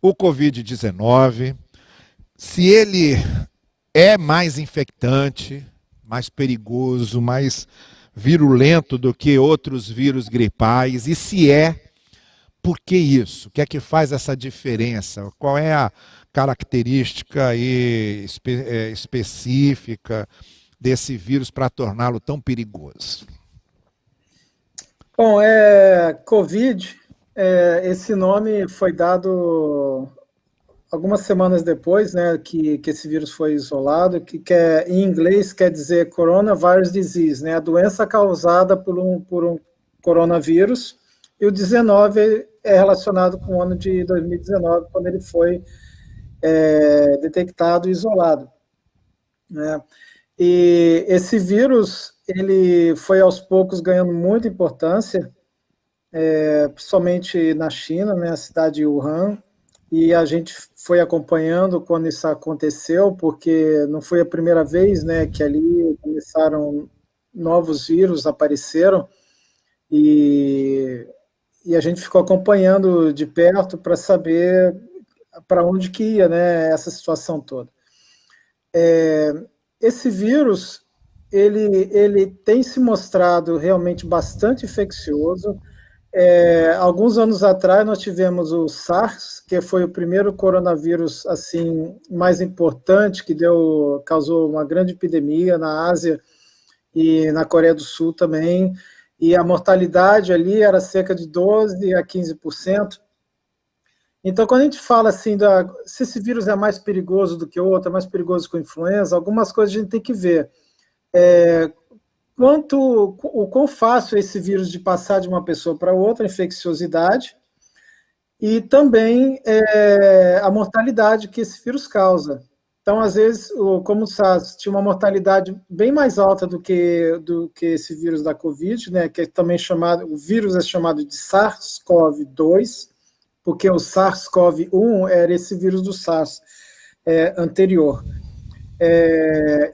o Covid-19, se ele é mais infectante, mais perigoso, mais virulento do que outros vírus gripais, e se é, por que isso? O que é que faz essa diferença? Qual é a característica aí específica desse vírus para torná-lo tão perigoso? Bom, Covid, esse nome foi dado algumas semanas depois, né, que esse vírus foi isolado, em inglês quer dizer Coronavirus Disease, né, a doença causada por um coronavírus, e o 19 é relacionado com o ano de 2019, quando ele foi detectado e isolado, né. E esse vírus, ele foi aos poucos ganhando muita importância, principalmente na China, né, a cidade de Wuhan, e a gente foi acompanhando quando isso aconteceu, porque não foi a primeira vez, né, que ali começaram novos vírus, apareceram, e a gente ficou acompanhando de perto para saber para onde que ia, né, essa situação toda. Esse vírus, ele tem se mostrado realmente bastante infeccioso. Alguns anos atrás nós tivemos o SARS, que foi o primeiro coronavírus assim mais importante, que causou uma grande epidemia na Ásia e na Coreia do Sul também, e a mortalidade ali era cerca de 12 a 15%. Então, quando a gente fala assim, se esse vírus é mais perigoso do que outro, é mais perigoso que a influenza, algumas coisas a gente tem que ver. O quão fácil é esse vírus de passar de uma pessoa para outra, a infecciosidade, e também a mortalidade que esse vírus causa. Então, às vezes, como o SARS tinha uma mortalidade bem mais alta do que esse vírus da Covid, né, que é também o vírus é chamado de SARS-CoV-2, porque o SARS-CoV-1 era esse vírus do SARS anterior.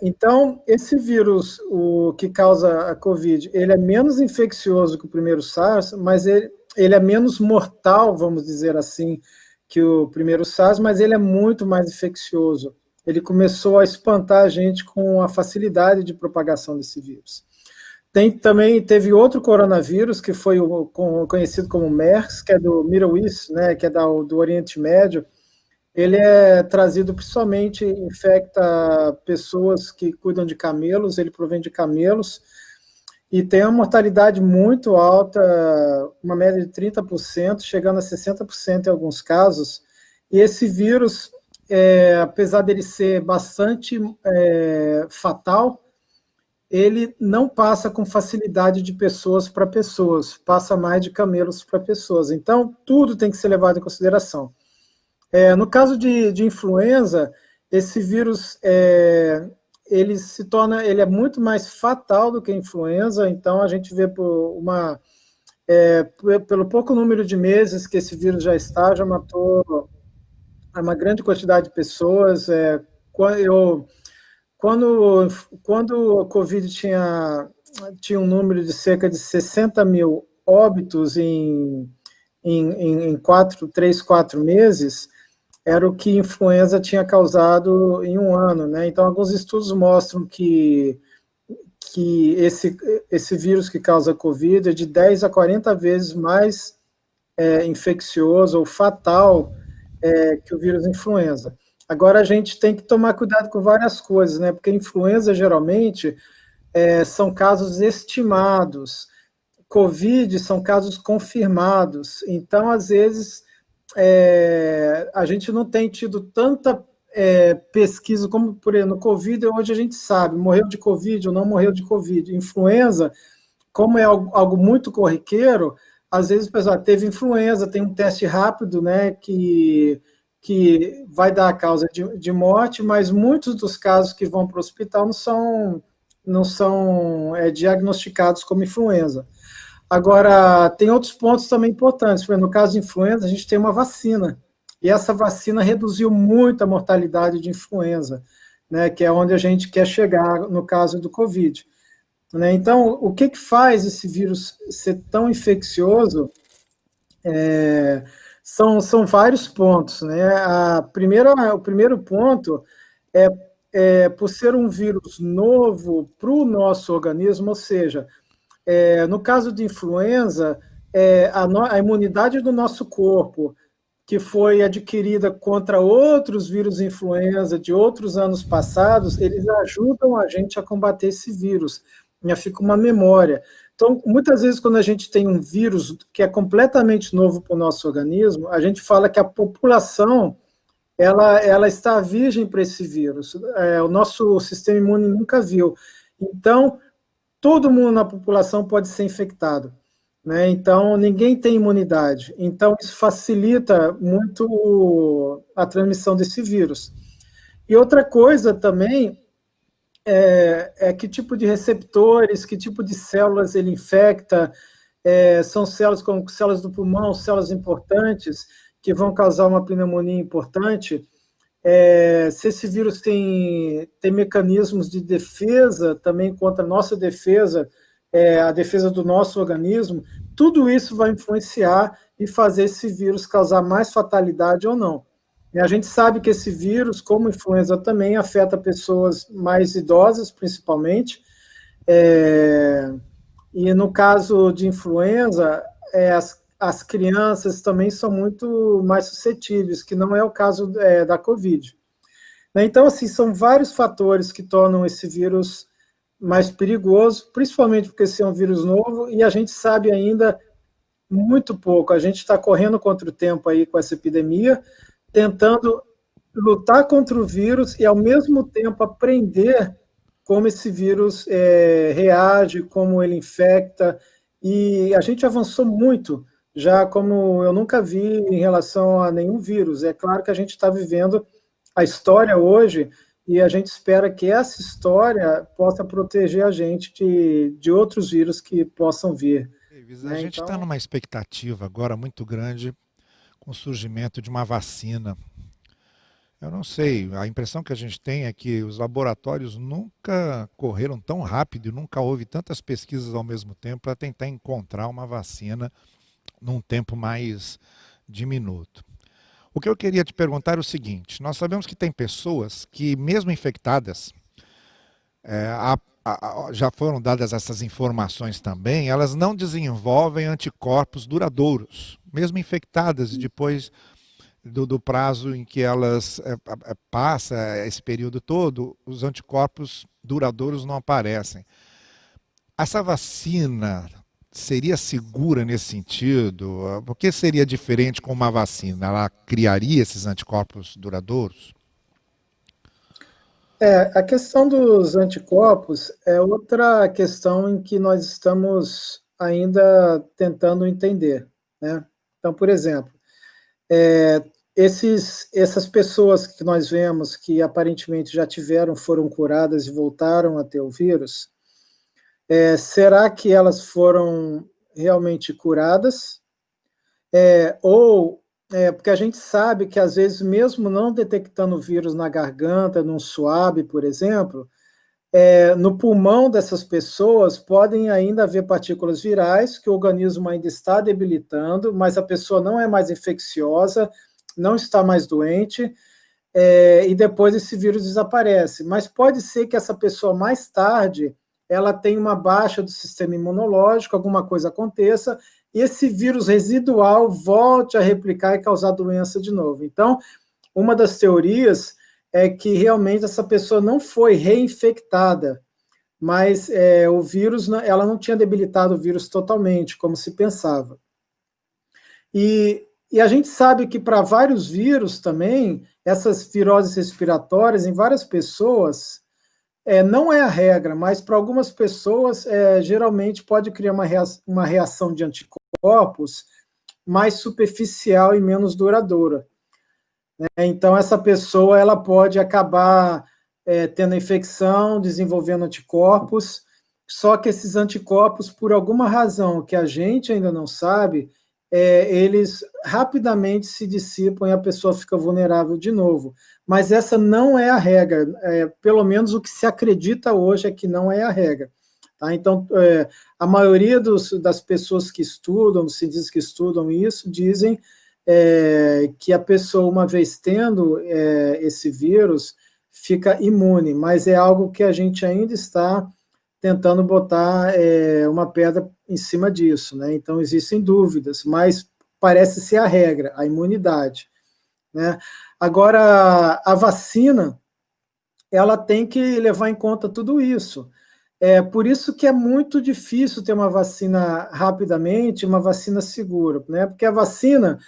Então, esse vírus, o que causa a Covid, ele é menos infeccioso que o primeiro SARS, mas ele é menos mortal, vamos dizer assim, que o primeiro SARS, mas ele é muito mais infeccioso. Ele começou a espantar a gente com a facilidade de propagação desse vírus. Também teve outro coronavírus, que foi conhecido como MERS, que é do Middle East, né, que é do Oriente Médio. Ele é trazido principalmente, infecta pessoas que cuidam de camelos, ele provém de camelos, e tem uma mortalidade muito alta, uma média de 30%, chegando a 60% em alguns casos. E esse vírus, apesar dele ser bastante fatal, ele não passa com facilidade de pessoas para pessoas, passa mais de camelos para pessoas. Então, tudo tem que ser levado em consideração. No caso de influenza, esse vírus ele é muito mais fatal do que a influenza, então a gente vê pelo pouco número de meses que esse vírus já matou uma grande quantidade de pessoas. Quando o Covid tinha um número de cerca de 60 mil óbitos em 3, 4 meses, era o que a influenza tinha causado em um ano, né? Então, alguns estudos mostram que esse vírus que causa Covid é de 10 a 40 vezes mais infeccioso ou fatal que o vírus influenza. Agora, a gente tem que tomar cuidado com várias coisas, né? Porque influenza, geralmente, são casos estimados. Covid são casos confirmados. Então, às vezes, a gente não tem tido tanta pesquisa como, por exemplo, no Covid, hoje a gente sabe, morreu de Covid ou não morreu de Covid. Influenza, como é algo muito corriqueiro, às vezes o pessoal teve influenza, tem um teste rápido, né, que vai dar a causa de morte, mas muitos dos casos que vão para o hospital não são diagnosticados como influenza. Agora, tem outros pontos também importantes. Por exemplo, no caso de influenza, a gente tem uma vacina, e essa vacina reduziu muito a mortalidade de influenza, né, que é onde a gente quer chegar no caso do Covid. Né? Então, o que faz esse vírus ser tão infeccioso São vários pontos, né? O primeiro ponto por ser um vírus novo para o nosso organismo, ou seja, no caso de influenza, a imunidade do nosso corpo, que foi adquirida contra outros vírus influenza de outros anos passados, eles ajudam a gente a combater esse vírus. Fica uma memória. Então, muitas vezes, quando a gente tem um vírus que é completamente novo para o nosso organismo, a gente fala que a população ela está virgem para esse vírus. O nosso sistema imune nunca viu. Então, todo mundo na população pode ser infectado, né? Então, ninguém tem imunidade. Então, isso facilita muito a transmissão desse vírus. E outra coisa também que tipo de receptores, que tipo de células ele infecta. São células como células do pulmão, células importantes, que vão causar uma pneumonia importante. Se esse vírus tem mecanismos de defesa também contra a nossa defesa, a defesa do nosso organismo, tudo isso vai influenciar e fazer esse vírus causar mais fatalidade ou não. E a gente sabe que esse vírus, como influenza também, afeta pessoas mais idosas, principalmente, e no caso de influenza, as crianças também são muito mais suscetíveis, que não é o caso da Covid. Então, assim, são vários fatores que tornam esse vírus mais perigoso, principalmente porque esse é um vírus novo, e a gente sabe ainda muito pouco. A gente está correndo contra o tempo aí com essa epidemia, tentando lutar contra o vírus e, ao mesmo tempo, aprender como esse vírus reage, como ele infecta, e a gente avançou muito, já como eu nunca vi em relação a nenhum vírus. É claro que a gente está vivendo a história hoje, e a gente espera que essa história possa proteger a gente de outros vírus que possam vir. Davis, a gente está numa expectativa agora muito grande com o surgimento de uma vacina. Eu não sei, a impressão que a gente tem é que os laboratórios nunca correram tão rápido e nunca houve tantas pesquisas ao mesmo tempo para tentar encontrar uma vacina num tempo mais diminuto. O que eu queria te perguntar é o seguinte: nós sabemos que tem pessoas que, mesmo infectadas, já foram dadas essas informações também, elas não desenvolvem anticorpos duradouros, mesmo infectadas, depois do prazo em que elas passam esse período todo, os anticorpos duradouros não aparecem. Essa vacina seria segura nesse sentido? Por que seria diferente com uma vacina? Ela criaria esses anticorpos duradouros? A questão dos anticorpos é outra questão em que nós estamos ainda tentando entender, né? Então, por exemplo, essas pessoas que nós vemos que aparentemente já foram curadas e voltaram a ter o vírus, será que elas foram realmente curadas? Porque a gente sabe que, às vezes, mesmo não detectando o vírus na garganta, num suave, por exemplo, no pulmão dessas pessoas podem ainda haver partículas virais que o organismo ainda está debilitando, mas a pessoa não é mais infecciosa, não está mais doente, e depois esse vírus desaparece. Mas pode ser que essa pessoa, mais tarde, ela tenha uma baixa do sistema imunológico, alguma coisa aconteça, e esse vírus residual volte a replicar e causar doença de novo. Então, uma das teorias é que realmente essa pessoa não foi reinfectada, mas o vírus, ela não tinha debilitado o vírus totalmente, como se pensava. E a gente sabe que para vários vírus também, essas viroses respiratórias em várias pessoas, não é a regra, mas para algumas pessoas, geralmente pode criar uma reação de anticorpos mais superficial e menos duradoura. Então, essa pessoa ela pode acabar tendo infecção, desenvolvendo anticorpos, só que esses anticorpos, por alguma razão que a gente ainda não sabe, eles rapidamente se dissipam e a pessoa fica vulnerável de novo. Mas essa não é a regra, pelo menos o que se acredita hoje é que não é a regra. Tá? Então, a maioria das pessoas que estudam, cientistas que estudam isso, dizem que a pessoa, uma vez tendo esse vírus, fica imune, mas é algo que a gente ainda está tentando botar uma pedra em cima disso, né? Então, existem dúvidas, mas parece ser a regra, a imunidade, né? Agora, a vacina, ela tem que levar em conta tudo isso. Por isso que é muito difícil ter uma vacina rapidamente, uma vacina segura, né? Porque a vacina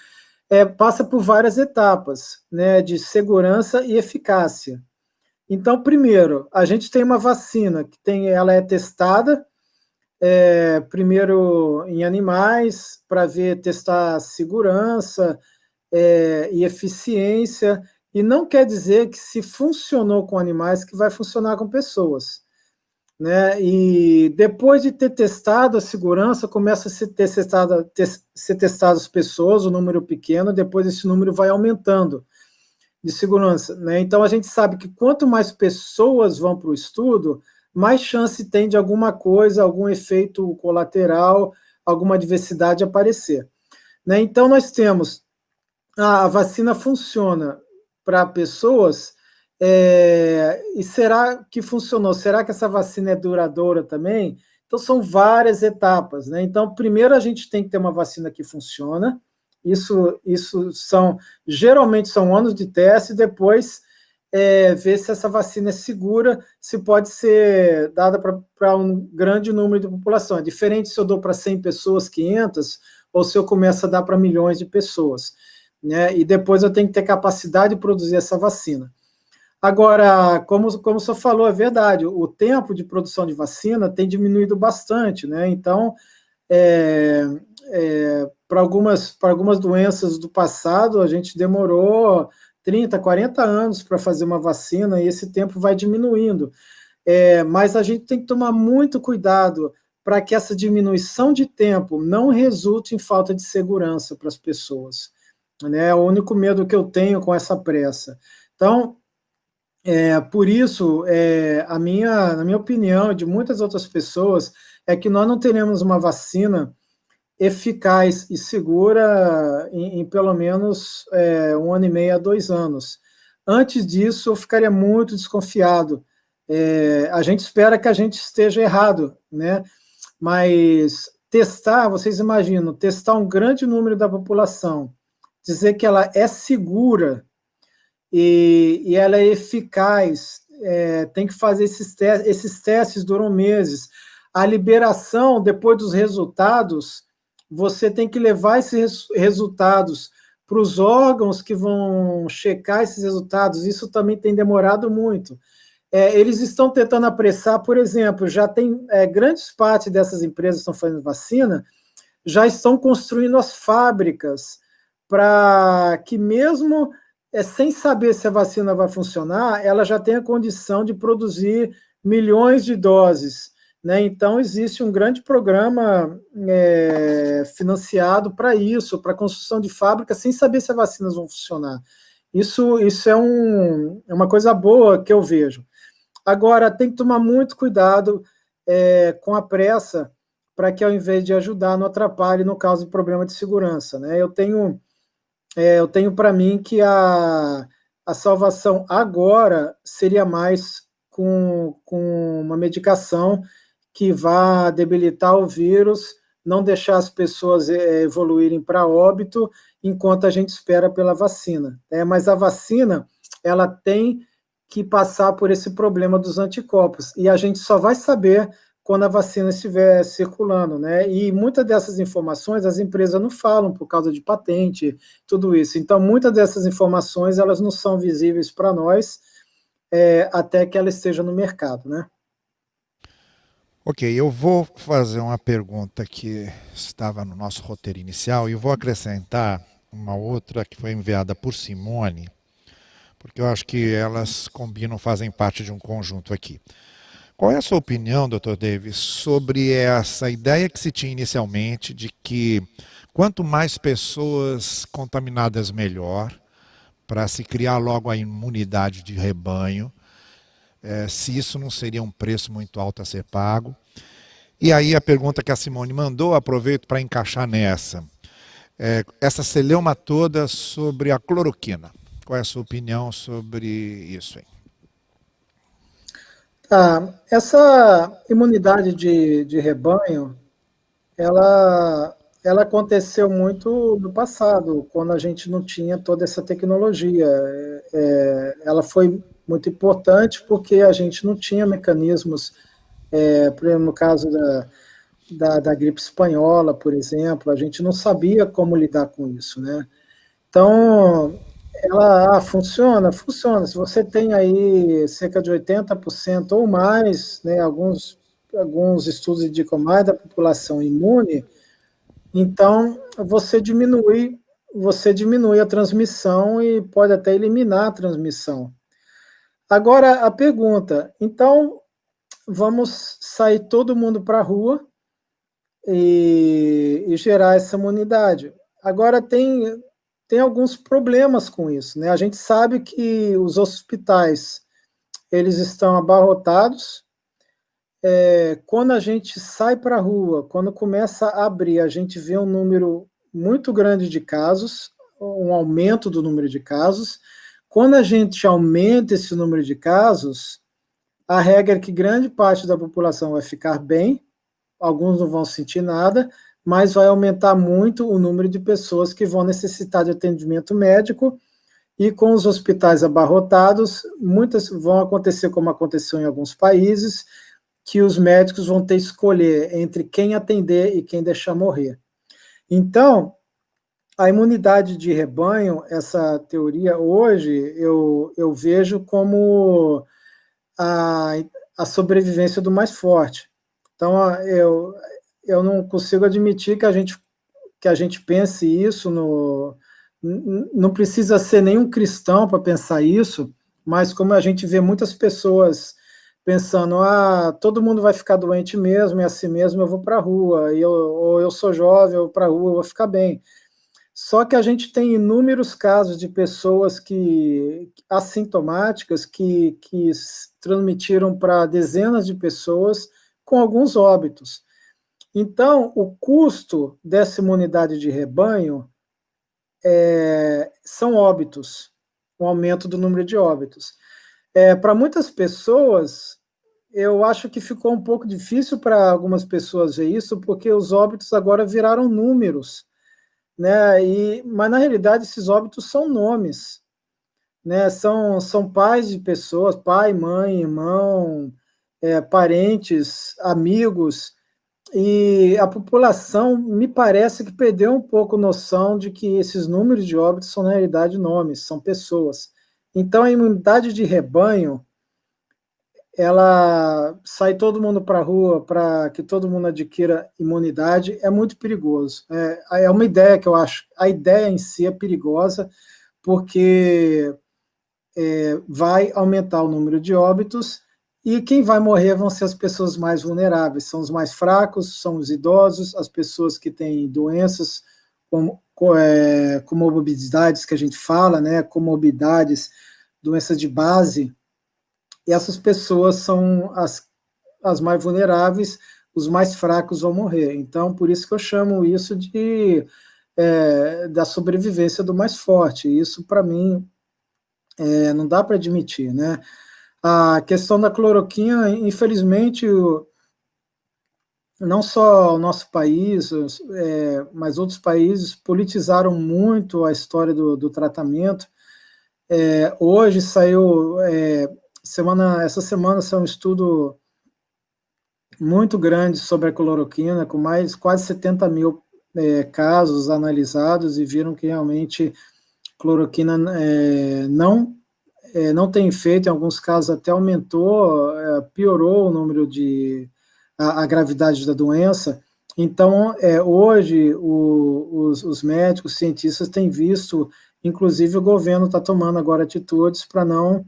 passa por várias etapas, né, de segurança e eficácia. Então, primeiro, a gente tem uma vacina que ela é testada, primeiro em animais, para testar segurança e eficiência, e não quer dizer que se funcionou com animais, que vai funcionar com pessoas. Né? E depois de ter testado a segurança, começa a ser testado as pessoas, o número pequeno, depois esse número vai aumentando de segurança. Né? Então, a gente sabe que quanto mais pessoas vão para o estudo, mais chance tem de alguma coisa, algum efeito colateral, alguma adversidade aparecer. Né? Então, nós temos a vacina funciona para pessoas, e será que funcionou? Será que essa vacina é duradoura também? Então, são várias etapas, né? Então, primeiro a gente tem que ter uma vacina que funciona, isso geralmente são anos de teste, depois ver se essa vacina é segura, se pode ser dada para um grande número de população. É diferente se eu dou para 100 pessoas, 500, ou se eu começo a dar para milhões de pessoas. Né? E depois eu tenho que ter capacidade de produzir essa vacina. Agora, como o senhor falou, é verdade, o tempo de produção de vacina tem diminuído bastante, né? Então, para algumas doenças do passado, a gente demorou 30, 40 anos para fazer uma vacina, e esse tempo vai diminuindo. Mas a gente tem que tomar muito cuidado para que essa diminuição de tempo não resulte em falta de segurança para as pessoas. Né? É o único medo que eu tenho com essa pressa. Então, por isso, na minha opinião, e de muitas outras pessoas, é que nós não teremos uma vacina eficaz e segura em pelo menos 1 ano e meio a 2 anos. Antes disso, eu ficaria muito desconfiado. A gente espera que a gente esteja errado, né? Mas vocês imaginam, testar um grande número da população, dizer que ela é segura e ela é eficaz, tem que fazer esses testes duram meses. A liberação, depois dos resultados, você tem que levar esses resultados para os órgãos que vão checar esses resultados. Isso também tem demorado muito. Eles estão tentando apressar, por exemplo, já tem grandes partes dessas empresas que estão fazendo vacina, já estão construindo as fábricas para que mesmo sem saber se a vacina vai funcionar, ela já tem a condição de produzir milhões de doses. Né? Então, existe um grande programa financiado para isso, para a construção de fábricas, sem saber se as vacinas vão funcionar. Isso é uma coisa boa que eu vejo. Agora, tem que tomar muito cuidado com a pressa, para que, ao invés de ajudar, não atrapalhe no caso de problema de segurança. Né? Eu tenho para mim que a salvação agora seria mais com uma medicação que vá debilitar o vírus, não deixar as pessoas evoluírem para óbito, enquanto a gente espera pela vacina. Mas a vacina, ela tem que passar por esse problema dos anticorpos, e a gente só vai saber quando a vacina estiver circulando, né? E muitas dessas informações as empresas não falam por causa de patente, tudo isso. Então, muitas dessas informações, elas não são visíveis para nós até que ela esteja no mercado, né? Ok, eu vou fazer uma pergunta que estava no nosso roteiro inicial e vou acrescentar uma outra que foi enviada por Simone, porque eu acho que elas combinam, fazem parte de um conjunto aqui. Qual é a sua opinião, Dr. Davis, sobre essa ideia que se tinha inicialmente de que quanto mais pessoas contaminadas melhor, para se criar logo a imunidade de rebanho, se isso não seria um preço muito alto a ser pago? E aí a pergunta que a Simone mandou, aproveito para encaixar nessa. essa celeuma toda sobre a cloroquina. Qual é a sua opinião sobre isso aí? Essa imunidade de rebanho, ela aconteceu muito no passado, quando a gente não tinha toda essa tecnologia. Ela foi muito importante porque a gente não tinha mecanismos, por exemplo, no caso da gripe espanhola, por exemplo, a gente não sabia como lidar com isso, né? Então, ela funciona? Funciona. Se você tem aí cerca de 80% ou mais, né, alguns estudos indicam mais da população imune, então você diminui a transmissão e pode até eliminar a transmissão. Agora, a pergunta, então, vamos sair todo mundo para a rua e gerar essa imunidade. Agora, tem alguns problemas com isso, né? A gente sabe que os hospitais, eles estão abarrotados. Quando a gente sai para a rua, quando começa a abrir, a gente vê um número muito grande de casos, um aumento do número de casos. Quando a gente aumenta esse número de casos, a regra é que grande parte da população vai ficar bem, alguns não vão sentir nada, mas vai aumentar muito o número de pessoas que vão necessitar de atendimento médico, e com os hospitais abarrotados, muitas vão acontecer como aconteceu em alguns países, que os médicos vão ter que escolher entre quem atender e quem deixar morrer. Então, a imunidade de rebanho, essa teoria hoje, eu vejo como a sobrevivência do mais forte. Então, eu não consigo admitir que a gente pense isso, não precisa ser nenhum cristão para pensar isso, mas como a gente vê muitas pessoas pensando, todo mundo vai ficar doente mesmo, é assim mesmo, eu vou para a rua, ou eu sou jovem, eu vou para a rua, eu vou ficar bem. Só que a gente tem inúmeros casos de pessoas assintomáticas que transmitiram para dezenas de pessoas com alguns óbitos. Então, o custo dessa imunidade de rebanho são óbitos, o aumento do número de óbitos. Para muitas pessoas, eu acho que ficou um pouco difícil para algumas pessoas ver isso, porque os óbitos agora viraram números, né? Mas, na realidade, esses óbitos são nomes, né? São pais de pessoas, pai, mãe, irmão, parentes, amigos, e a população me parece que perdeu um pouco noção de que esses números de óbitos são, na realidade, nomes, são pessoas. Então, a imunidade de rebanho, ela sai todo mundo para a rua para que todo mundo adquira imunidade, é muito perigoso. É uma ideia que eu acho, a ideia em si é perigosa, porque vai aumentar o número de óbitos, e quem vai morrer vão ser as pessoas mais vulneráveis, são os mais fracos, são os idosos, as pessoas que têm doenças, comorbidades que a gente fala, né, comorbidades, doenças de base, e essas pessoas são as mais vulneráveis, os mais fracos vão morrer. Então, por isso que eu chamo isso da sobrevivência do mais forte. Isso, para mim, não dá para admitir, né? A questão da cloroquina, infelizmente, não só o nosso país, mas outros países politizaram muito a história do tratamento. Hoje saiu, essa semana saiu um estudo muito grande sobre a cloroquina, com quase 70 mil casos analisados, e viram que realmente cloroquina não tem efeito, em alguns casos até aumentou, piorou o número a gravidade da doença. Então, hoje, os médicos, cientistas têm visto, inclusive o governo está tomando agora atitudes para não,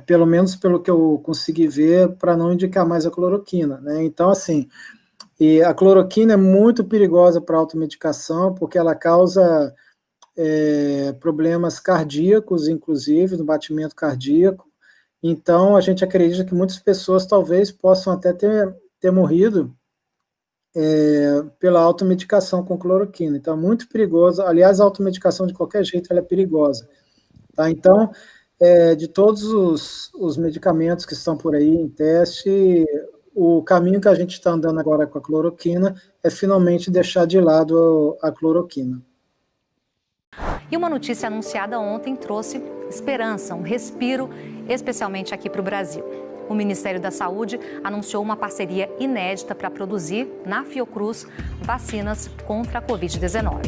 pelo menos pelo que eu consegui ver, para não indicar mais a cloroquina, né? Então, assim, e a cloroquina é muito perigosa para a automedicação, porque ela causa problemas cardíacos, inclusive, no batimento cardíaco. Então, a gente acredita que muitas pessoas talvez possam até ter morrido pela automedicação com cloroquina. Então, é muito perigoso. Aliás, a automedicação, de qualquer jeito, ela é perigosa. Tá? Então, de todos os medicamentos que estão por aí em teste, o caminho que a gente está andando agora com a cloroquina é finalmente deixar de lado a cloroquina. E uma notícia anunciada ontem trouxe esperança, um respiro, especialmente aqui para o Brasil. O Ministério da Saúde anunciou uma parceria inédita para produzir, na Fiocruz, vacinas contra a Covid-19.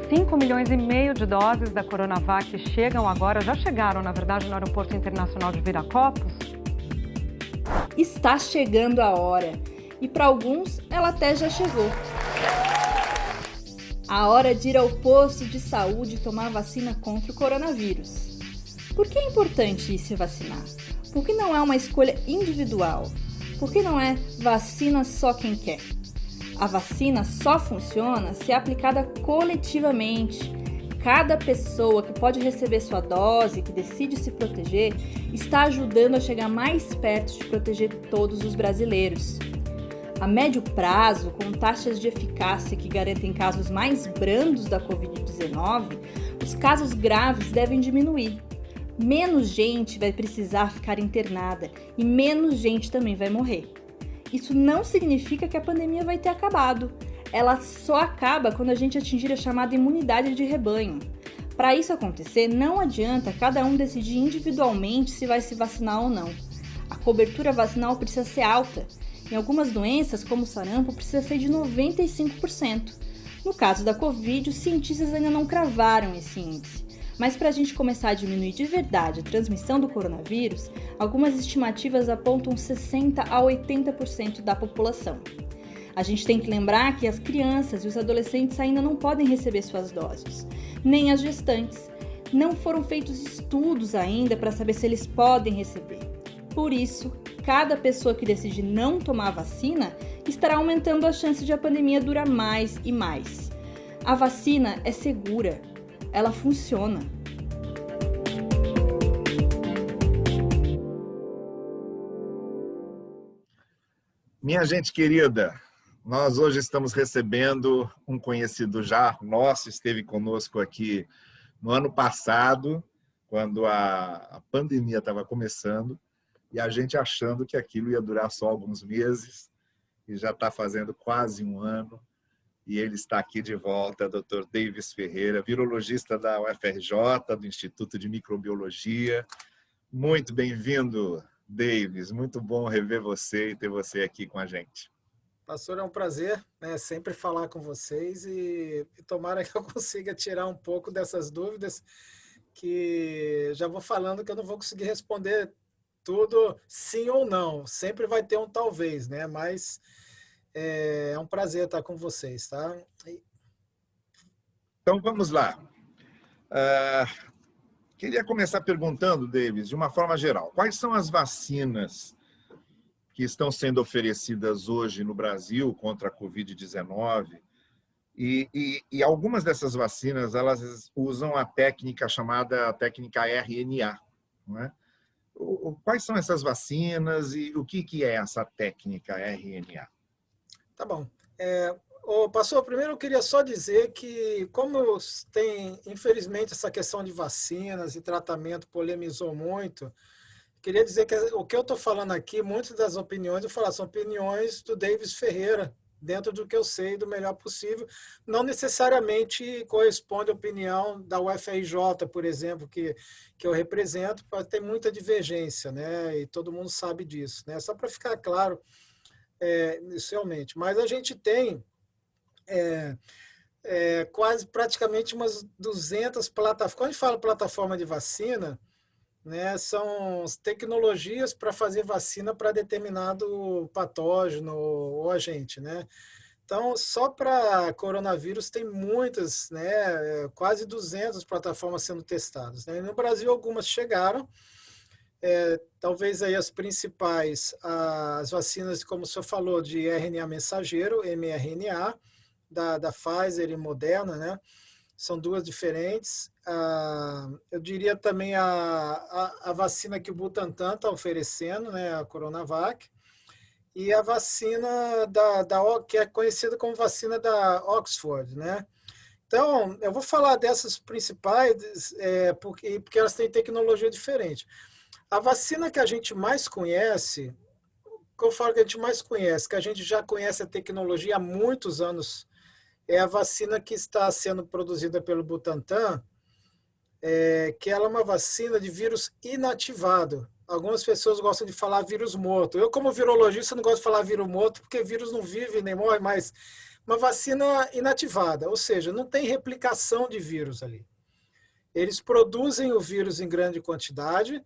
5,5 milhões de doses da Coronavac chegam agora, já chegaram, na verdade, no Aeroporto Internacional de Viracopos. Está chegando a hora, e para alguns ela até já chegou. A hora de ir ao posto de saúde tomar vacina contra o coronavírus. Por que é importante ir se vacinar? Porque não é uma escolha individual. Porque não é vacina só quem quer. A vacina só funciona se é aplicada coletivamente. Cada pessoa que pode receber sua dose, que decide se proteger, está ajudando a chegar mais perto de proteger todos os brasileiros. A médio prazo, com taxas de eficácia que garantem casos mais brandos da Covid-19, os casos graves devem diminuir. Menos gente vai precisar ficar internada e menos gente também vai morrer. Isso não significa que a pandemia vai ter acabado. Ela só acaba quando a gente atingir a chamada imunidade de rebanho. Para isso acontecer, não adianta cada um decidir individualmente se vai se vacinar ou não. A cobertura vacinal precisa ser alta. Em algumas doenças, como o sarampo, precisa ser de 95%. No caso da Covid, os cientistas ainda não cravaram esse índice. Mas para a gente começar a diminuir de verdade a transmissão do coronavírus, algumas estimativas apontam 60% a 80% da população. A gente tem que lembrar que as crianças e os adolescentes ainda não podem receber suas doses, nem as gestantes. Não foram feitos estudos ainda para saber se eles podem receber. Por isso, cada pessoa que decide não tomar a vacina estará aumentando a chance de a pandemia durar mais e mais. A vacina é segura, ela funciona. Minha gente querida, nós hoje estamos recebendo um conhecido já nosso, esteve conosco aqui no ano passado, quando a pandemia estava começando, e a gente achando que aquilo ia durar só alguns meses, e já está fazendo quase um ano, e ele está aqui de volta, Dr. Davis Ferreira, virologista da UFRJ, do Instituto de Microbiologia. Muito bem-vindo, Davis, muito bom rever você e ter você aqui com a gente. Pastor, é um prazer, né, sempre falar com vocês e tomara que eu consiga tirar um pouco dessas dúvidas, que já vou falando que eu não vou conseguir responder tudo sim ou não, sempre vai ter um talvez, né? Mas é um prazer estar com vocês, tá? Então vamos lá. Queria começar perguntando, Davis, de uma forma geral, quais são as vacinas que estão sendo oferecidas hoje no Brasil contra a Covid-19? E algumas dessas vacinas, elas usam a técnica chamada técnica RNA, não é? Quais são essas vacinas e o que é essa técnica RNA? Tá bom. Pastor, primeiro eu queria só dizer que, como tem, infelizmente, essa questão de vacinas e tratamento polemizou muito, queria dizer que o que eu estou falando aqui, muitas das opiniões, são opiniões do Davis Ferreira, dentro do que eu sei do melhor possível, não necessariamente corresponde à opinião da UFRJ, por exemplo, que eu represento, pode ter muita divergência, né? E todo mundo sabe disso, né? Só para ficar claro, inicialmente. Mas a gente tem quase praticamente umas 200 plataformas. Quando a gente fala plataforma de vacina, né, são tecnologias para fazer vacina para determinado patógeno ou agente, né? Então, só para coronavírus tem muitas, né, quase 200 plataformas sendo testadas, né? No Brasil, algumas chegaram, talvez aí as principais, as vacinas, como o senhor falou, de RNA mensageiro, mRNA, da Pfizer e Moderna, né? São duas diferentes. Eu diria também a vacina que o Butantan está oferecendo, né, a Coronavac, e a vacina que é conhecida como vacina da Oxford, né? Então, eu vou falar dessas principais, porque elas têm tecnologia diferente. A vacina que a gente mais conhece, que eu falo que a gente mais conhece, que a gente já conhece a tecnologia há muitos anos, é a vacina que está sendo produzida pelo Butantan, que ela é uma vacina de vírus inativado. Algumas pessoas gostam de falar vírus morto. Eu, como virologista, não gosto de falar vírus morto, porque vírus não vive nem morre, mas uma vacina inativada, ou seja, não tem replicação de vírus ali. Eles produzem o vírus em grande quantidade,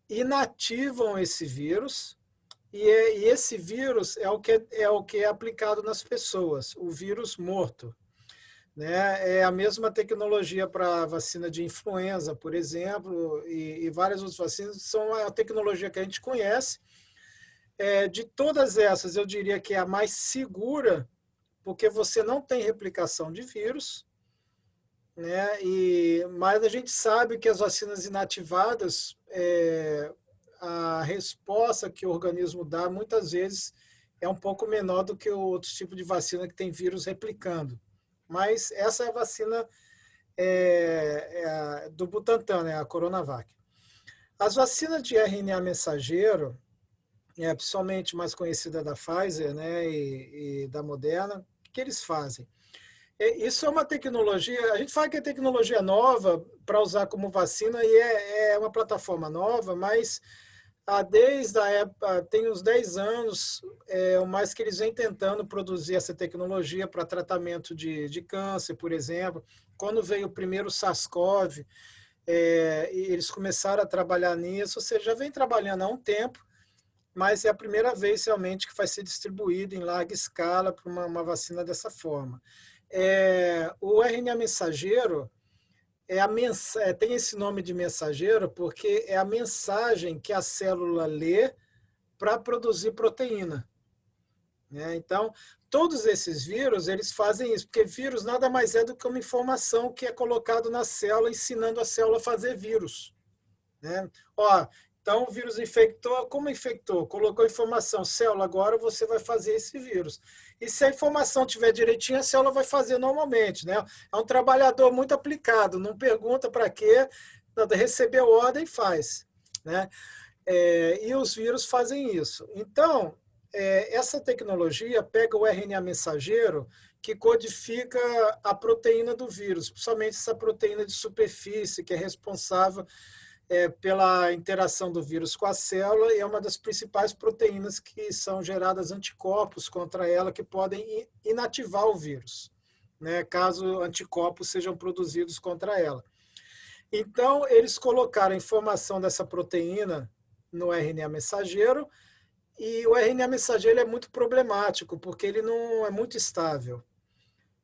inativam esse vírus, e esse vírus é o que é aplicado nas pessoas, o vírus morto. Né? É a mesma tecnologia para a vacina de influenza, por exemplo, e várias outras vacinas, são a tecnologia que a gente conhece. De todas essas, eu diria que é a mais segura, porque você não tem replicação de vírus, né? Mas a gente sabe que as vacinas inativadas, a resposta que o organismo dá, muitas vezes, é um pouco menor do que o outro tipo de vacina que tem vírus replicando. Mas essa é a vacina do Butantan, né, a Coronavac. As vacinas de RNA mensageiro, principalmente mais conhecida da Pfizer, né, e da Moderna, o que eles fazem? Isso é uma tecnologia, a gente fala que é tecnologia nova para usar como vacina e é uma plataforma nova, mas desde a época, tem uns 10 anos, o mais que eles vêm tentando produzir essa tecnologia para tratamento de câncer, por exemplo. Quando veio o primeiro SARS-CoV, eles começaram a trabalhar nisso, ou seja, já vem trabalhando há um tempo, mas é a primeira vez realmente que vai ser distribuído em larga escala para uma vacina dessa forma. O RNA mensageiro, tem esse nome de mensageiro porque é a mensagem que a célula lê para produzir proteína. Né? Então, todos esses vírus, eles fazem isso, porque vírus nada mais é do que uma informação que é colocado na célula, ensinando a célula a fazer vírus. Né? Então, o vírus infectou, como infectou? Colocou informação, célula, agora você vai fazer esse vírus. E se a informação estiver direitinho, a célula vai fazer normalmente. Né? É um trabalhador muito aplicado, não pergunta para quê, recebeu ordem e faz. Né? E os vírus fazem isso. Então, essa tecnologia pega o RNA mensageiro, que codifica a proteína do vírus, principalmente essa proteína de superfície, que é responsável pela interação do vírus com a célula, e é uma das principais proteínas que são geradas anticorpos contra ela, que podem inativar o vírus, né, caso anticorpos sejam produzidos contra ela. Então, eles colocaram a informação dessa proteína no RNA mensageiro, e o RNA mensageiro é muito problemático, porque ele não é muito estável.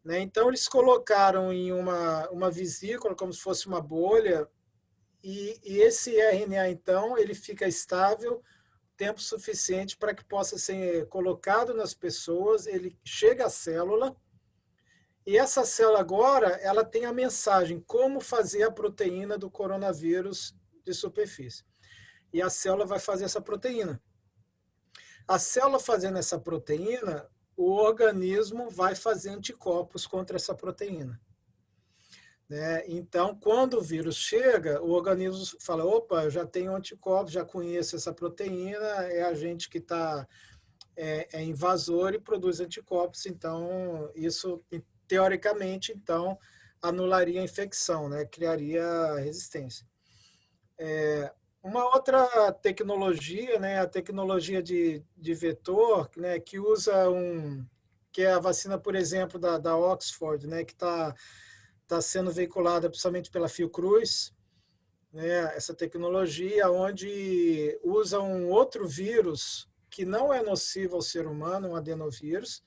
Né? Então, eles colocaram em uma vesícula, como se fosse uma bolha, e esse RNA, então, ele fica estável tempo suficiente para que possa ser colocado nas pessoas, ele chega à célula, e essa célula agora, ela tem a mensagem, como fazer a proteína do coronavírus de superfície. E a célula vai fazer essa proteína. A célula fazendo essa proteína, o organismo vai fazer anticorpos contra essa proteína. Né? Então, quando o vírus chega, o organismo fala, opa, eu já tenho anticorpos, já conheço essa proteína, é a gente que é invasor e produz anticorpos, então isso, teoricamente, então, anularia a infecção, né? Criaria resistência. Uma outra tecnologia, né, a tecnologia de vetor, né, que usa que é a vacina, por exemplo, da Oxford, né, que está sendo veiculada principalmente pela Fiocruz, né, essa tecnologia onde usa um outro vírus que não é nocivo ao ser humano, um adenovírus,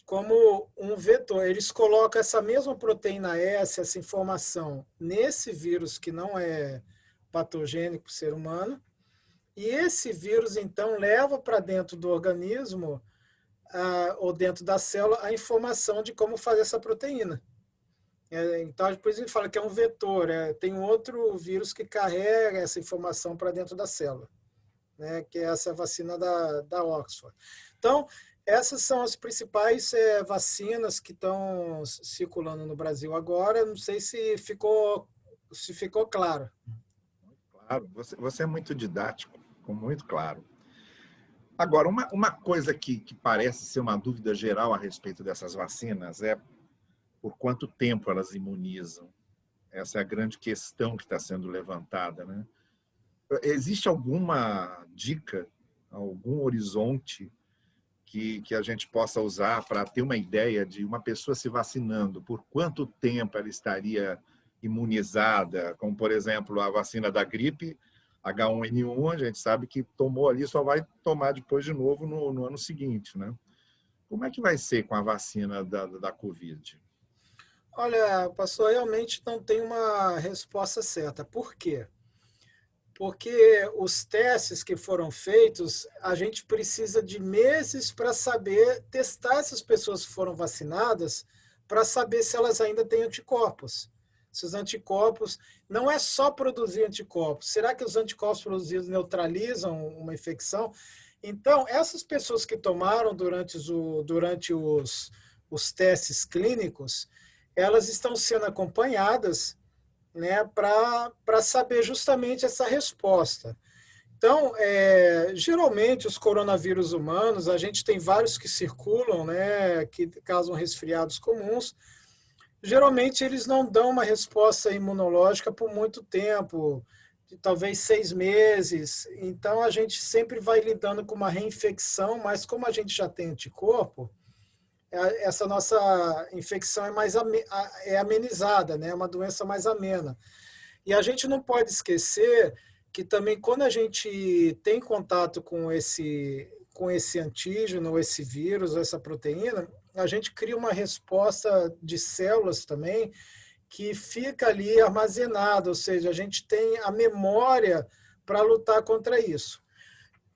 como um vetor. Eles colocam essa mesma proteína S, essa informação, nesse vírus que não é patogênico para o ser humano, e esse vírus, então, leva para dentro do organismo, ou dentro da célula, a informação de como fazer essa proteína. Então, depois a gente fala que é um vetor, tem um outro vírus que carrega essa informação para dentro da célula. né, que é essa vacina da Oxford. Então, essas são as principais vacinas que estão circulando no Brasil agora. Não sei se ficou claro. Claro, você é muito didático, ficou muito claro. Agora, uma coisa que parece ser uma dúvida geral a respeito dessas vacinas é por quanto tempo elas imunizam. Essa é a grande questão que está sendo levantada, né? Existe alguma dica, algum horizonte que a gente possa usar para ter uma ideia de uma pessoa se vacinando, por quanto tempo ela estaria imunizada, como, por exemplo, a vacina da gripe, H1N1, a gente sabe que tomou ali, só vai tomar depois de novo no ano seguinte, né? Como é que vai ser com a vacina da Covid? Olha, pastor, realmente não tem uma resposta certa. Por quê? Porque os testes que foram feitos, a gente precisa de meses para saber testar essas pessoas que foram vacinadas, para saber se elas ainda têm anticorpos. Se os anticorpos, não é só produzir anticorpos. Será que os anticorpos produzidos neutralizam uma infecção? Então, essas pessoas que tomaram durante os testes clínicos, elas estão sendo acompanhadas, né, para saber justamente essa resposta. Então, geralmente, os coronavírus humanos, a gente tem vários que circulam, né, que causam resfriados comuns. Geralmente, eles não dão uma resposta imunológica por muito tempo, de talvez 6 meses. Então, a gente sempre vai lidando com uma reinfecção, mas como a gente já tem anticorpo, essa nossa infecção é amenizada, né? É uma doença mais amena. E a gente não pode esquecer que também quando a gente tem contato com esse antígeno, esse vírus, essa proteína, a gente cria uma resposta de células também que fica ali armazenada, ou seja, a gente tem a memória para lutar contra isso.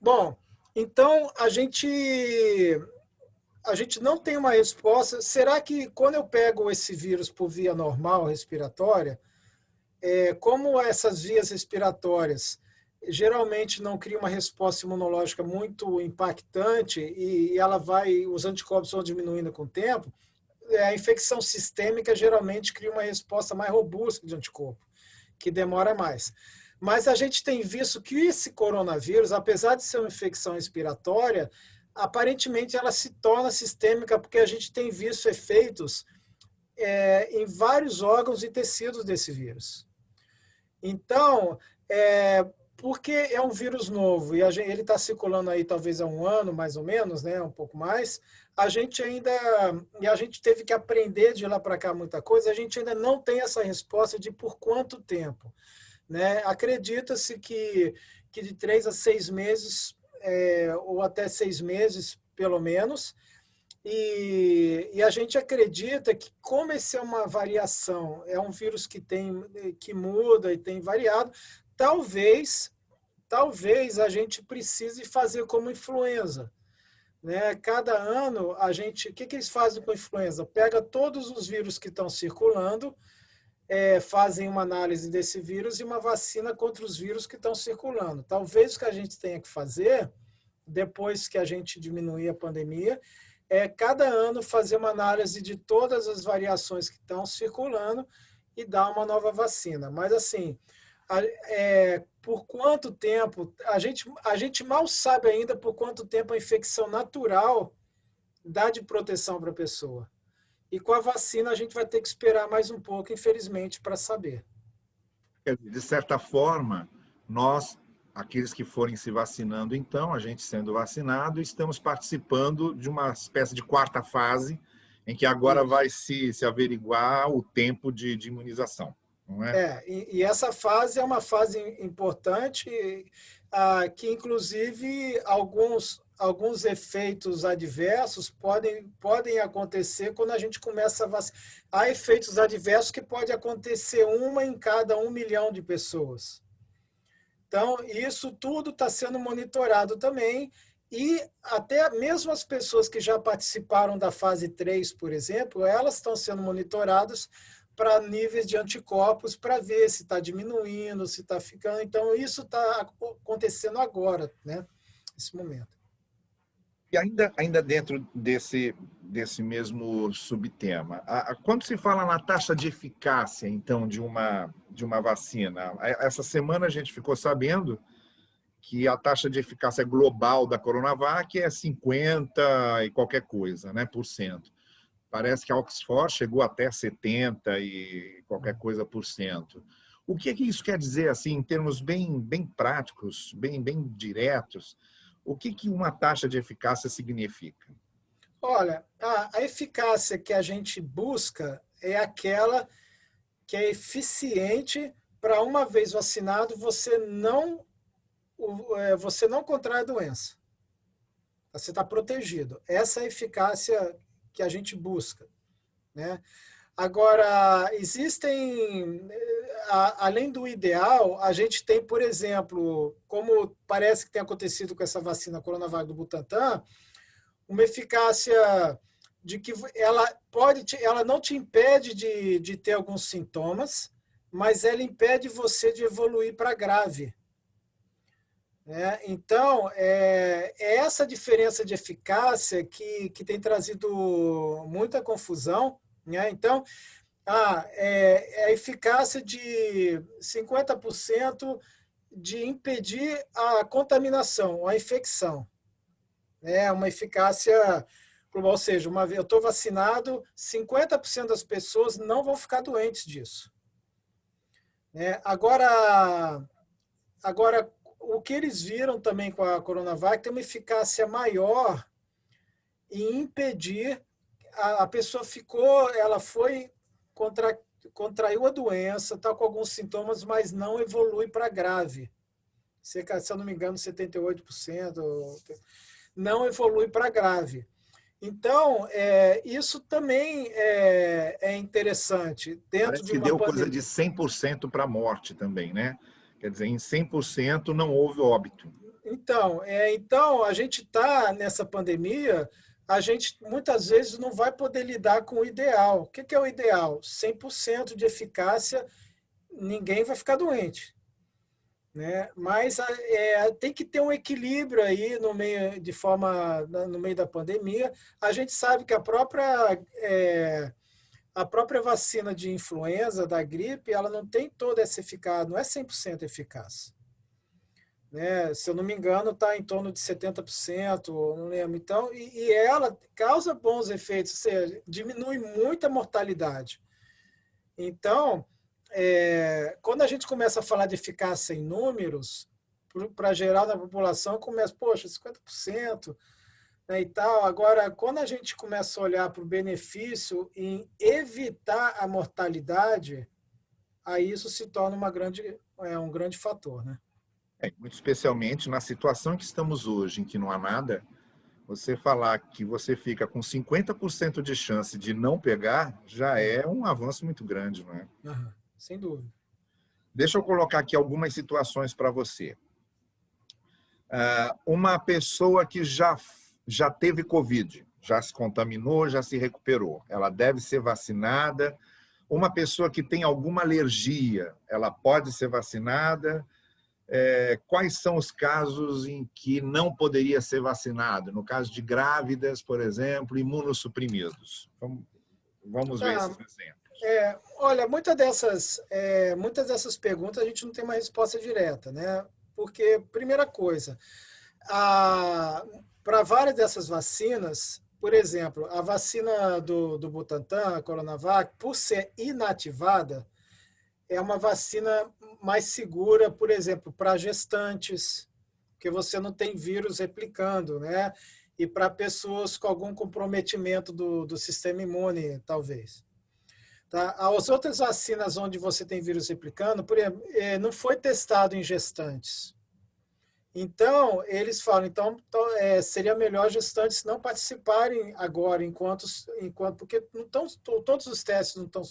Bom, então a gente não tem uma resposta. Será que quando eu pego esse vírus por via normal respiratória, como essas vias respiratórias geralmente não criam uma resposta imunológica muito impactante e os anticorpos vão diminuindo com o tempo, a infecção sistêmica geralmente cria uma resposta mais robusta de anticorpo, que demora mais. Mas a gente tem visto que esse coronavírus, apesar de ser uma infecção respiratória, aparentemente ela se torna sistêmica porque a gente tem visto efeitos em vários órgãos e tecidos desse vírus. Então, porque é um vírus novo e ele está circulando aí talvez há um ano, mais ou menos, né, um pouco mais, a gente teve que aprender de lá para cá muita coisa, a gente ainda não tem essa resposta de por quanto tempo, né? Acredita-se que de 3 a 6 meses, ou até 6 meses, pelo menos, e a gente acredita que, como esse é uma variação, é um vírus que muda e tem variado, talvez a gente precise fazer como influenza, né? Cada ano, o que eles fazem com a influenza? Pega todos os vírus que estão circulando, fazem uma análise desse vírus e uma vacina contra os vírus que estão circulando. Talvez o que a gente tenha que fazer, depois que a gente diminuir a pandemia, cada ano fazer uma análise de todas as variações que estão circulando e dar uma nova vacina. Mas, assim, por quanto tempo, a gente mal sabe ainda por quanto tempo a infecção natural dá de proteção para a pessoa. E com a vacina a gente vai ter que esperar mais um pouco, infelizmente, para saber. De certa forma, nós, aqueles que forem se vacinando, então, a gente sendo vacinado, estamos participando de uma espécie de quarta fase, em que agora vai se averiguar o tempo de imunização. Não é? E essa fase é uma fase importante, que inclusive alguns efeitos adversos podem acontecer quando a gente começa a vacinar. Há efeitos adversos que pode acontecer uma em cada 1 milhão de pessoas. Então, isso tudo está sendo monitorado também, e até mesmo as pessoas que já participaram da fase 3, por exemplo, elas estão sendo monitoradas para níveis de anticorpos para ver se está diminuindo, se está ficando. Então, isso está acontecendo agora, né? Nesse momento. E ainda dentro desse mesmo subtema, quando se fala na taxa de eficácia, então, de uma vacina, essa semana a gente ficou sabendo que a taxa de eficácia global da Coronavac é 50 e qualquer coisa, né, por cento. Parece que a Oxford chegou até 70 e qualquer coisa por cento. O que isso quer dizer, assim, em termos bem práticos, bem diretos? O que uma taxa de eficácia significa? Olha, a eficácia que a gente busca é aquela que é eficiente para, uma vez vacinado, você não contrai a doença. Você está protegido. Essa é a eficácia que a gente busca, né? Agora, além do ideal, a gente tem, por exemplo, como parece que tem acontecido com essa vacina Coronavac do Butantan, uma eficácia de que ela não te impede de ter alguns sintomas, mas ela impede você de evoluir para grave. Então, é essa diferença de eficácia que tem trazido muita confusão, né? Então, é a eficácia de 50% de impedir a contaminação, a infecção. É uma eficácia global, ou seja, uma vez eu estou vacinado, 50% das pessoas não vão ficar doentes disso. Agora, o que eles viram também com a Coronavac tem uma eficácia maior em impedir a pessoa contraiu a doença, está com alguns sintomas, mas não evolui para grave. Se eu não me engano, 78% não evolui para grave. Então, isso também é interessante. Parece que deu coisa de 100% para a morte também, né? Quer dizer, em 100% não houve óbito. Então, a gente está nessa pandemia, a gente muitas vezes não vai poder lidar com o ideal. O que é o ideal? 100% de eficácia, ninguém vai ficar doente. Né? Mas tem que ter um equilíbrio aí no meio da pandemia. A gente sabe que a própria vacina de influenza, da gripe, ela não tem toda essa eficácia, não é 100% eficaz. Né? Se eu não me engano, está em torno de 70%, não lembro. Então, e ela causa bons efeitos, ou seja, diminui muito a mortalidade. Então, quando a gente começa a falar de eficácia em números, para geral da população, começa, poxa, 50%, né, e tal. Agora, quando a gente começa a olhar para o benefício em evitar a mortalidade, aí isso se torna um grande fator, né? Muito especialmente na situação que estamos hoje, em que não há nada, você falar que você fica com 50% de chance de não pegar, já é um avanço muito grande, não é? Uhum, sem dúvida. Deixa eu colocar aqui algumas situações para você. Uma pessoa que já teve Covid, já se contaminou, já se recuperou, ela deve ser vacinada. Uma pessoa que tem alguma alergia, ela pode ser vacinada. Quais são os casos em que não poderia ser vacinado? No caso de grávidas, por exemplo, imunossuprimidos. Vamos ver esses exemplos. Olha, muitas dessas perguntas a gente não tem uma resposta direta, né? Porque, primeira coisa, para várias dessas vacinas, por exemplo, a vacina do Butantan, a Coronavac, por ser inativada, é uma vacina mais segura, por exemplo, para gestantes, porque você não tem vírus replicando, né? E para pessoas com algum comprometimento do sistema imune, talvez. Tá? As outras vacinas onde você tem vírus replicando, por exemplo, não foi testado em gestantes. Então, eles falam, seria melhor gestantes não participarem agora, porque todos os testes não estão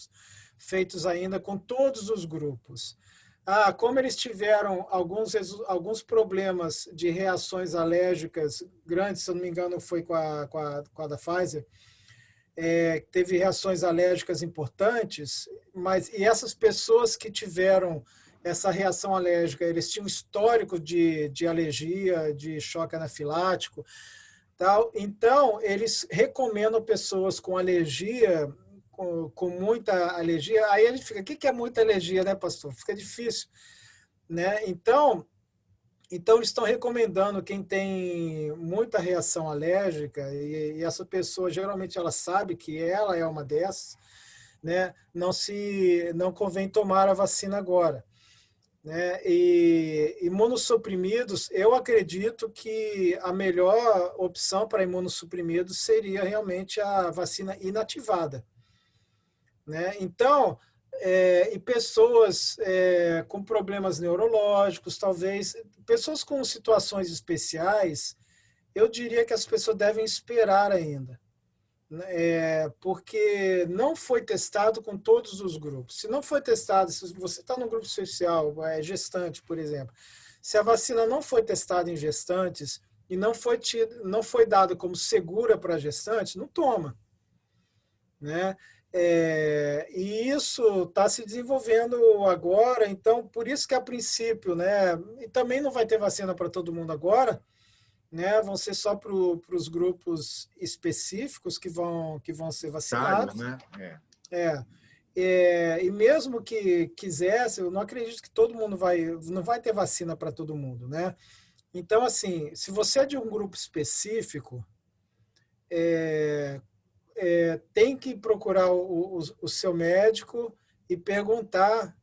feitos ainda com todos os grupos. Como eles tiveram alguns problemas de reações alérgicas grandes, se eu não me engano foi com a da Pfizer, teve reações alérgicas importantes, e essas pessoas que tiveram essa reação alérgica, eles tinham histórico de alergia, de choque anafilático, tal. Então, eles recomendam pessoas com alergia, com muita alergia. Aí a gente fica, o que é muita alergia, né, pastor? Fica difícil, né? Então eles estão recomendando quem tem muita reação alérgica, e essa pessoa, geralmente, ela sabe que ela é uma dessas, né? Não convém tomar a vacina agora, né? E imunossuprimidos, eu acredito que a melhor opção para imunossuprimidos seria realmente a vacina inativada, né? Então, e pessoas com problemas neurológicos, talvez, pessoas com situações especiais, eu diria que as pessoas devem esperar ainda, né? Porque não foi testado com todos os grupos. Se não foi testado, se você está no grupo especial, gestante, por exemplo, se a vacina não foi testada em gestantes e não foi dada como segura para gestantes, não toma, né? E isso está se desenvolvendo agora, então por isso que a princípio, né? E também não vai ter vacina para todo mundo agora, né? Vão ser só para os grupos específicos que vão ser vacinados, né? E mesmo que quisesse, eu não acredito que todo mundo não vai ter vacina para todo mundo, né? Então, assim, se você é de um grupo específico, tem que procurar o seu médico e perguntar,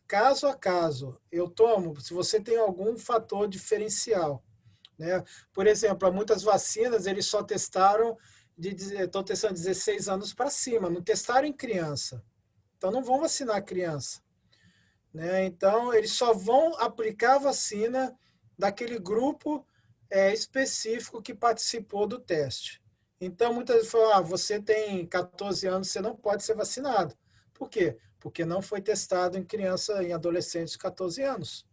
caso a caso, eu tomo, se você tem algum fator diferencial, né? Por exemplo, há muitas vacinas, eles só testaram, estão testando 16 anos para cima, não testaram em criança. Então, não vão vacinar a criança, né? Então, eles só vão aplicar a vacina daquele grupo específico que participou do teste. Então, muitas vezes falam, você tem 14 anos, você não pode ser vacinado. Por quê? Porque não foi testado em criança, em adolescentes de 14 anos.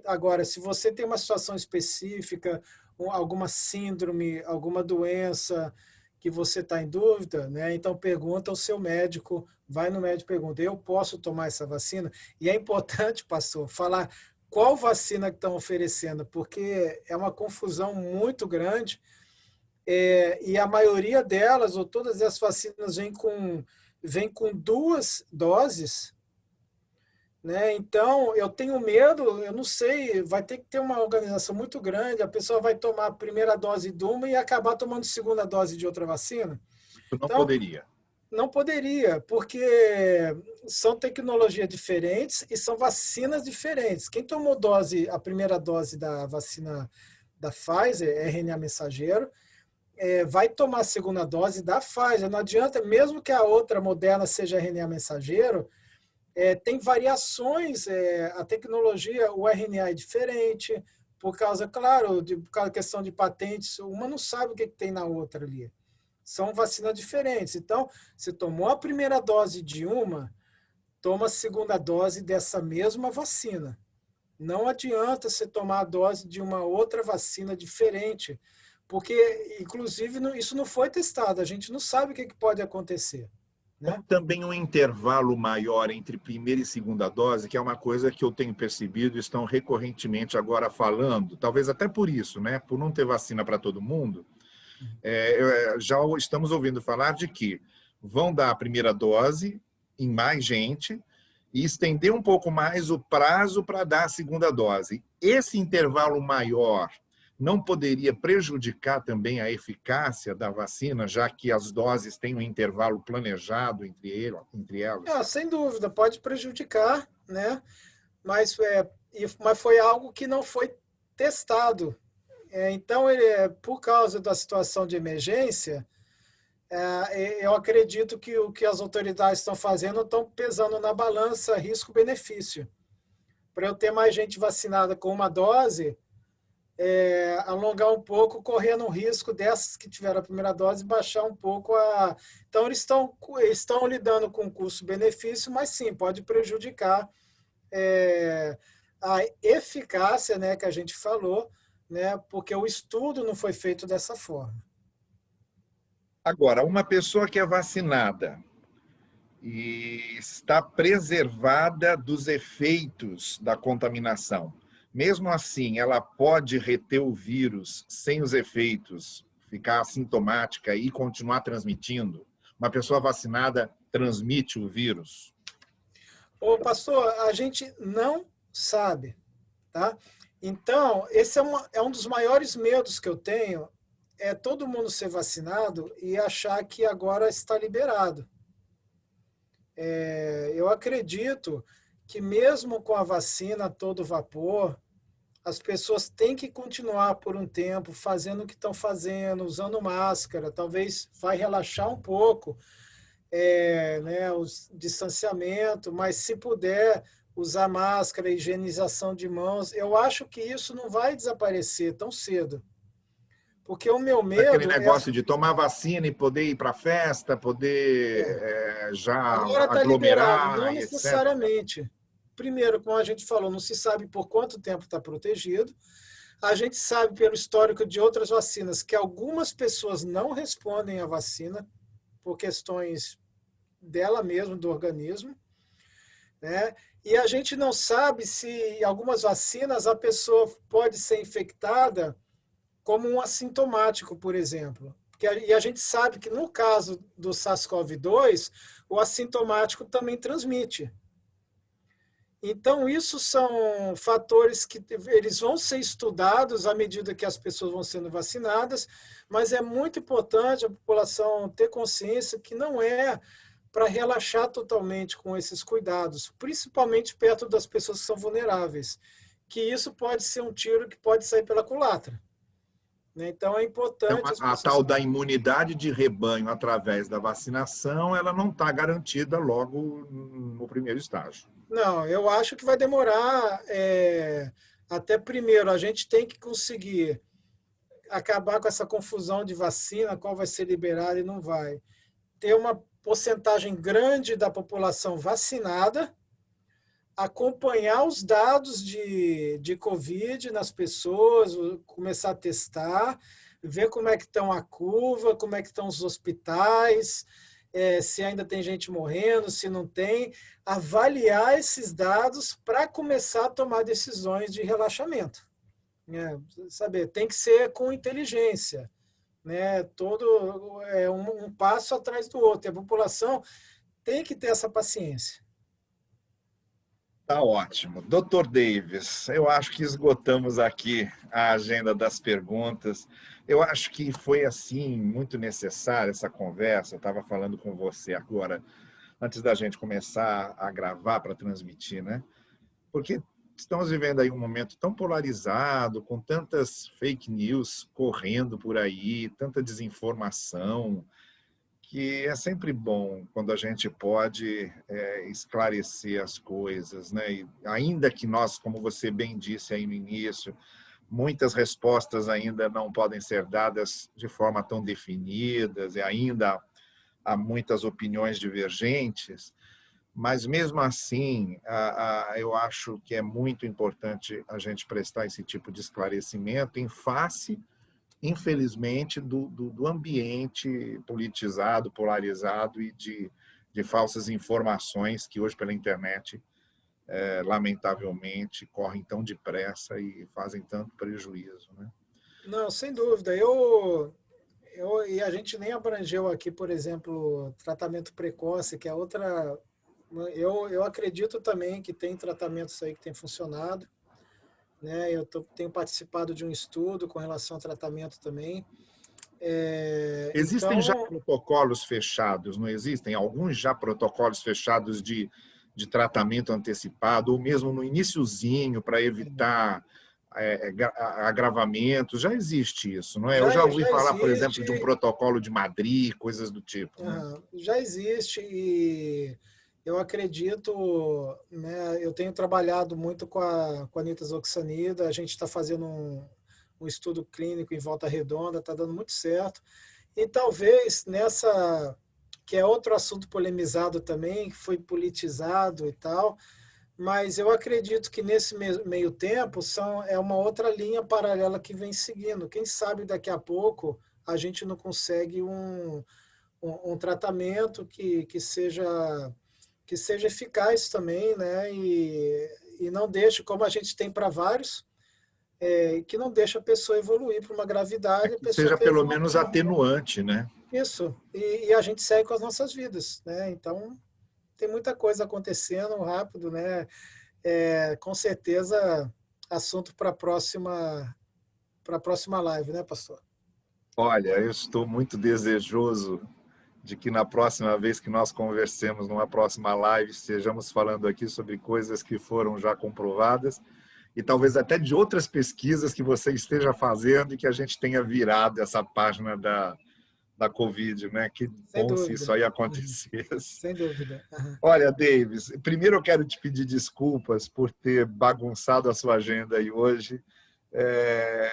Agora, se você tem uma situação específica, alguma síndrome, alguma doença que você está em dúvida, né? Então pergunta ao seu médico, vai no médico e pergunta, eu posso tomar essa vacina? E é importante, pastor, falar qual vacina que estão oferecendo, porque é uma confusão muito grande, e a maioria delas, ou todas as vacinas, vem com 2 doses, né? Então, eu tenho medo, eu não sei, vai ter que ter uma organização muito grande, a pessoa vai tomar a primeira dose de uma e acabar tomando a segunda dose de outra vacina. Isso não poderia. Não poderia, porque são tecnologias diferentes e são vacinas diferentes. Quem tomou a primeira dose da vacina da Pfizer, RNA mensageiro, vai tomar a segunda dose da Pfizer. Não adianta, mesmo que a outra Moderna seja RNA mensageiro, tem variações, a tecnologia, o RNA é diferente, por causa, claro, por causa da questão de patentes, uma não sabe o que tem na outra ali. São vacinas diferentes. Então, você tomou a primeira dose de uma, toma a segunda dose dessa mesma vacina. Não adianta você tomar a dose de uma outra vacina diferente, porque, inclusive, isso não foi testado, a gente não sabe o que pode acontecer, né? Também um intervalo maior entre primeira e segunda dose, que é uma coisa que eu tenho percebido, estão recorrentemente agora falando, talvez até por isso, né? Por não ter vacina para todo mundo, já estamos ouvindo falar de que vão dar a primeira dose em mais gente e estender um pouco mais o prazo para dar a segunda dose. Esse intervalo maior não poderia prejudicar também a eficácia da vacina, já que as doses têm um intervalo planejado entre elas? Sem dúvida, pode prejudicar, né? Mas foi algo que não foi testado. Então, por causa da situação de emergência, eu acredito que o que as autoridades estão fazendo estão pesando na balança risco-benefício. Para eu ter mais gente vacinada com uma dose, alongar um pouco, correndo um risco dessas que tiveram a primeira dose, baixar um pouco a... Então, eles estão lidando com custo-benefício, mas sim, pode prejudicar a eficácia, né, que a gente falou, né, porque o estudo não foi feito dessa forma. Agora, uma pessoa que é vacinada e está preservada dos efeitos da contaminação, mesmo assim, ela pode reter o vírus sem os efeitos, ficar assintomática e continuar transmitindo? Uma pessoa vacinada transmite o vírus? Ô, pastor, a gente não sabe, tá? Então, esse é um dos maiores medos que eu tenho, é todo mundo ser vacinado e achar que agora está liberado. Eu acredito que mesmo com a vacina a todo vapor, as pessoas têm que continuar por um tempo fazendo o que estão fazendo, usando máscara, talvez vai relaxar um pouco, né, o distanciamento, mas se puder usar máscara, higienização de mãos, eu acho que isso não vai desaparecer tão cedo. Porque o meu Aquele medo negócio de tomar vacina e poder ir para a festa, poder já agora está liberado, não aglomerar e etc. necessariamente. Primeiro, como a gente falou, não se sabe por quanto tempo está protegido. A gente sabe pelo histórico de outras vacinas que algumas pessoas não respondem à vacina por questões dela mesma, do organismo, né? E a gente não sabe se em algumas vacinas a pessoa pode ser infectada como um assintomático, por exemplo. E a gente sabe que no caso do SARS-CoV-2, o assintomático também transmite. Então, isso são fatores que eles vão ser estudados à medida que as pessoas vão sendo vacinadas, mas é muito importante a população ter consciência que não é para relaxar totalmente com esses cuidados, principalmente perto das pessoas que são vulneráveis, que isso pode ser um tiro que pode sair pela culatra. Então, é importante... Então, a tal da imunidade de rebanho através da vacinação, ela não está garantida logo no primeiro estágio. Não, eu acho que vai demorar. Até primeiro, a gente tem que conseguir acabar com essa confusão de vacina, qual vai ser liberada e não vai. Ter uma porcentagem grande da população vacinada, acompanhar os dados de Covid nas pessoas, começar a testar, ver como é que estão a curva, como é que estão os hospitais, se ainda tem gente morrendo, se não tem, avaliar esses dados para começar a tomar decisões de relaxamento. Saber, tem que ser com inteligência, né? Todo um passo atrás do outro. E a população tem que ter essa paciência. Tá ótimo. Dr. Davis, eu acho que esgotamos aqui a agenda das perguntas. Eu acho que foi, assim, muito necessária essa conversa. Eu estava falando com você agora, antes da gente começar a gravar para transmitir, né? Porque estamos vivendo aí um momento tão polarizado, com tantas fake news correndo por aí, tanta desinformação, que é sempre bom quando a gente pode esclarecer as coisas, né? E ainda que nós, como você bem disse aí no início, muitas respostas ainda não podem ser dadas de forma tão definidas, e ainda há muitas opiniões divergentes, mas mesmo assim, eu acho que é muito importante a gente prestar esse tipo de esclarecimento em face, infelizmente, do ambiente politizado, polarizado e de falsas informações que hoje pela internet, lamentavelmente, correm tão depressa e fazem tanto prejuízo, né? Não, sem dúvida. E a gente nem abrangeu aqui, por exemplo, tratamento precoce, que é outra... Eu acredito também que tem tratamentos aí que tem funcionado, né? Eu tenho participado de um estudo com relação ao tratamento também. Existem então, já protocolos fechados, não existem? Alguns já protocolos fechados de tratamento antecipado, ou mesmo no iniciozinho, para evitar agravamentos. Já existe isso, não é? Eu já ouvi falar, por exemplo, de um protocolo de Madrid, coisas do tipo. Né? Já existe, e eu acredito, né, eu tenho trabalhado muito com a nitazoxanida, a gente está fazendo um estudo clínico em Volta Redonda, está dando muito certo, e talvez nessa, que é outro assunto polemizado também, que foi politizado e tal, mas eu acredito que nesse meio tempo é uma outra linha paralela que vem seguindo. Quem sabe daqui a pouco a gente não consegue um tratamento que seja eficaz também, né? E não deixe, como a gente tem para vários, que não deixa a pessoa evoluir para uma gravidade. A pessoa seja pelo menos atenuante, né? Isso, e a gente segue com as nossas vidas, né? Então, tem muita coisa acontecendo rápido, né? Com certeza, assunto para a próxima live, né, pastor? Olha, eu estou muito desejoso de que na próxima vez que nós conversemos, numa próxima live, estejamos falando aqui sobre coisas que foram já comprovadas e talvez até de outras pesquisas que você esteja fazendo e que a gente tenha virado essa página da Covid, né? Que bom se isso aí acontecesse. Sem dúvida. Uhum. Olha, Davis, primeiro eu quero te pedir desculpas por ter bagunçado a sua agenda aí hoje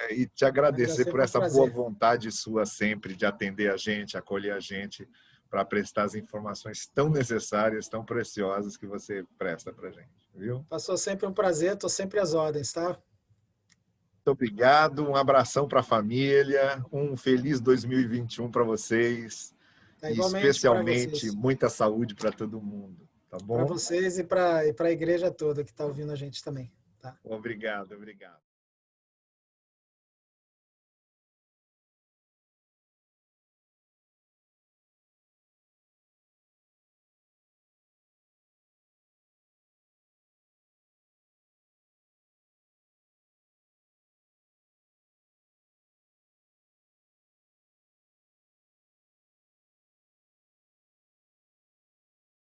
e te agradecer por essa boa vontade sua sempre de atender a gente, acolher a gente, para prestar as informações tão necessárias, tão preciosas que você presta para a gente, viu? Passou sempre um prazer, estou sempre às ordens, tá? Muito obrigado, um abração para a família, um feliz 2021 para vocês, e especialmente muita saúde para todo mundo, tá bom? Para vocês e para a igreja toda que está ouvindo a gente também. Tá? Obrigado, obrigado.